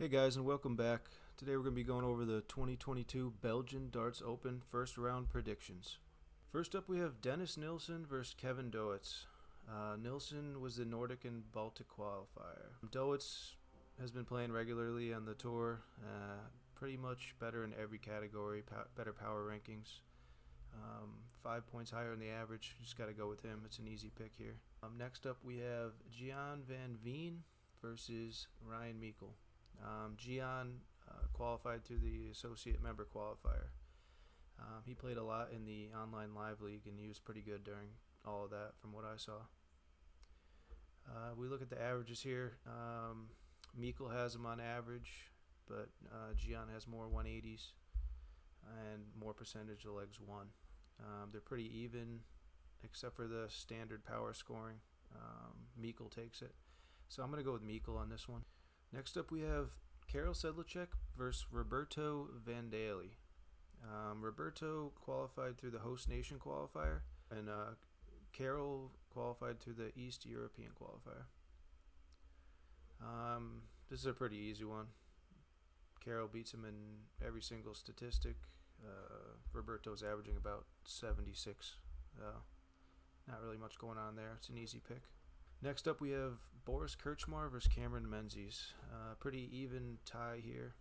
Hey guys, and welcome back. Today we're going to be going over the 2022 Belgian Darts Open first round predictions. First up, we have Dennis Nilsson versus Kevin Doets. Nilsson was the Nordic and Baltic qualifier. Doets has been playing regularly on the tour, pretty much better in every category, better power rankings. 5 points higher than the average. Just got to go with him. It's an easy pick here. Next up, we have Gian van Veen versus Ryan Meikle. Gian qualified through the associate member qualifier. He played a lot in the online live league, and he was pretty good during all of that from what I saw. We look at the averages here. Meikle has him on average, but Gian has more 180s and more percentage of legs won. They're pretty even, except for the standard power scoring. Meikle takes it. So I'm going to go with Meikle on this one. Next up, we have Karel Sedlacek versus Roberto Vandali. Roberto qualified through the host nation qualifier, and Karel qualified through the East European qualifier. This is a pretty easy one. Karel beats him in every single statistic. Roberto's averaging about 76. Not really much going on there. It's an easy pick. Next up, we have Boris Kirchmar versus Cameron Menzies. Pretty even tie here.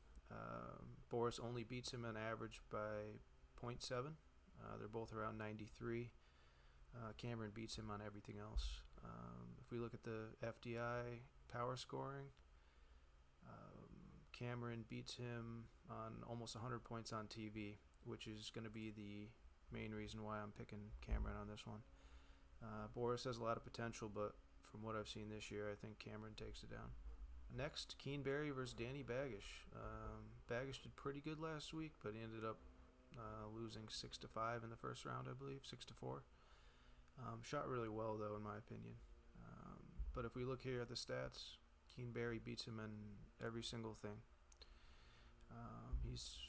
Boris only beats him on average by 0.7. They're both around 93. Cameron beats him on everything else. If we look at the FDI power scoring, Cameron beats him on almost 100 points on TV, which is going to be the main reason why I'm picking Cameron on this one. Boris has a lot of potential, but from what I've seen this year, I think Cameron takes it down. Next, Keen Barry versus Danny Baggish. Baggish did pretty good last week, but he ended up losing 6-5 in the first round, I believe, 6-4. Shot really well, though, in my opinion. But if we look here at the stats, Keen Barry beats him in every single thing. He's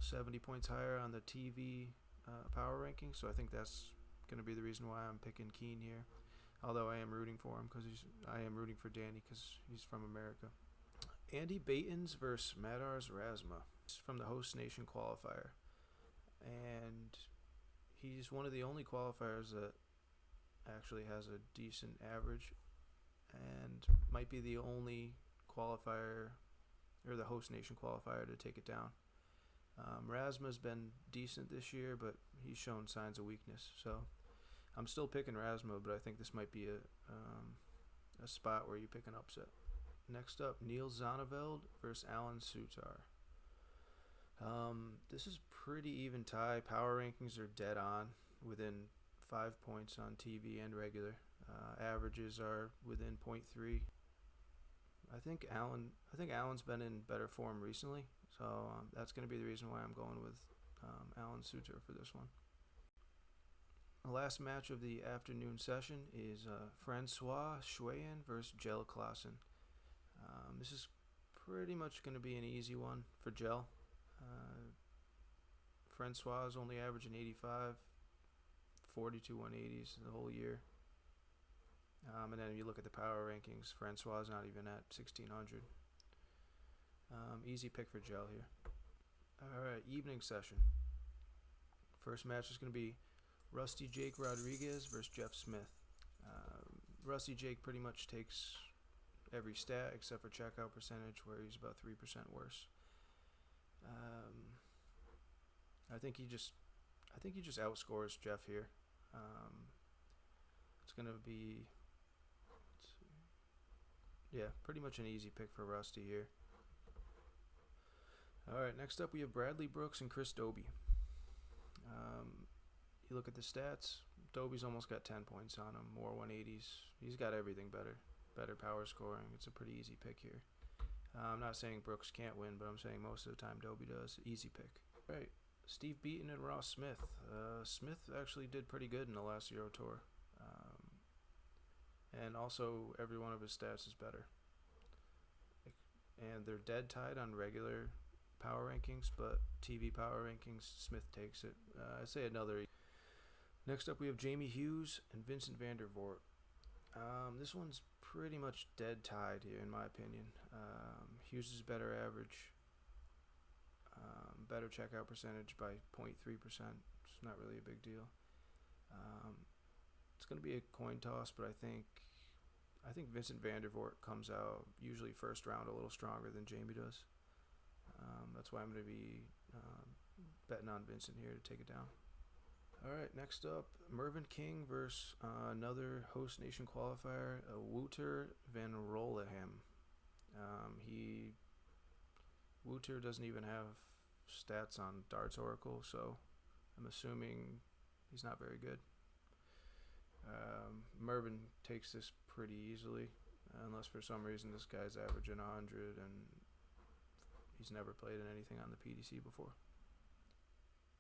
70 points higher on the TV power ranking, so I think that's going to be the reason why I'm picking Keen here. Although I am rooting for him I am rooting for Danny because he's from America. Andy Baetens versus Madars Razma. He's from the host nation qualifier, and he's one of the only qualifiers that actually has a decent average, and might be the only qualifier or the host nation qualifier to take it down. Razma's been decent this year, but he's shown signs of weakness. So I'm still picking Razma, but I think this might be a spot where you pick an upset. Next up, Niels Zonneveld versus Alan Sutar. This is pretty even tie. Power rankings are dead on, within 5 points on TV and regular. Averages are within 0.3. I think Alan's been in better form recently, so that's going to be the reason why I'm going with Alan Sutar for this one. The last match of the afternoon session is Francois Schweyen versus Jel Klaassen. This is pretty much going to be an easy one for Jel. Francois is only averaging 85, 42 180s the whole year. And then if you look at the power rankings, Francois is not even at 1600. Easy pick for Jel here. Alright, evening session. First match is going to be Rusty Jake Rodriguez versus Jeff Smith. Rusty Jake pretty much takes every stat except for checkout percentage, where he's about 3% worse. I think he just outscores Jeff here. It's gonna be, pretty much an easy pick for Rusty here. All right, next up we have Bradley Brooks and Chris Dobie. You look at the stats, Dobie's almost got 10 points on him, more 180s. He's got everything better power scoring. It's a pretty easy pick here. I'm not saying Brooks can't win, but I'm saying most of the time Dobie does. Easy pick. All right, Steve Beaton and Ross Smith. Smith actually did pretty good in the last Euro Tour. And also every one of his stats is better. And they're dead tied on regular power rankings, but TV power rankings, Smith takes it. I say another. Next up, we have Jamie Hughes and Vincent van der Voort. This one's pretty much dead tied here, in my opinion. Hughes is better average, better checkout percentage by 0.3%. It's not really a big deal. It's going to be a coin toss, but I think Vincent Vandervoort comes out usually first round a little stronger than Jamie does. That's why I'm going to be betting on Vincent here to take it down. All right, next up, Mervyn King versus another host nation qualifier, Wouter van Rolleham. Wouter doesn't even have stats on Darts Oracle, so I'm assuming he's not very good. Mervyn takes this pretty easily, unless for some reason this guy's averaging 100 and he's never played in anything on the PDC before.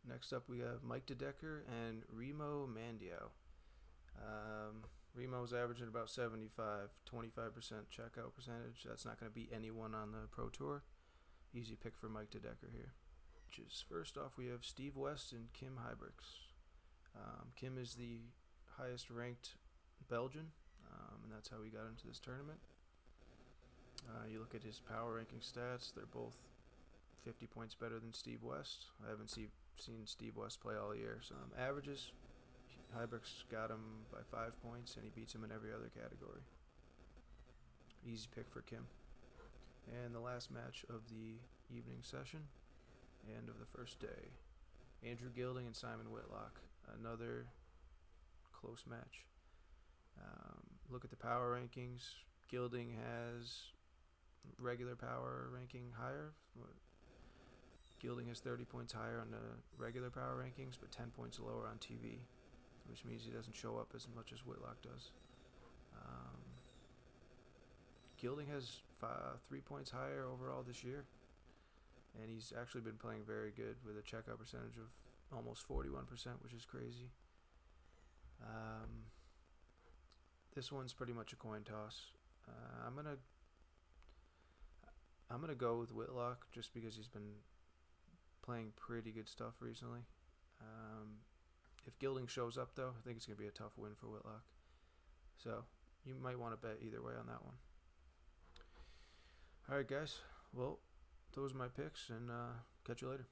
Next up, we have Mike De Decker and Remo Mandiao. Remo's averaging about 75, 25% checkout percentage. That's not going to beat anyone on the Pro Tour. Easy pick for Mike De Decker here. First off, we have Steve West and Kim Hybricks. Kim is the highest ranked Belgian, and that's how he got into this tournament. You look at his power ranking stats, they're both 50 points better than Steve West. I haven't seen Steve West play all year. So averages, Hybricks got him by 5 points, and he beats him in every other category. Easy pick for Kim. And the last match of the evening session and of the first day, Andrew Gilding and Simon Whitlock. Another close match. Look at the power rankings. Gilding has regular power ranking higher. Gilding has 30 points higher on the regular power rankings, but 10 points lower on TV, which means he doesn't show up as much as Whitlock does. Gilding has 3 points higher overall this year, and he's actually been playing very good with a checkout percentage of almost 41%, which is crazy. This one's pretty much a coin toss. I'm gonna go with Whitlock just because he's been playing pretty good stuff recently. If Gilding shows up, though, I think it's gonna be a tough win for Whitlock. So you might want to bet either way on that one. All right, guys. Well, those are my picks, and catch you later.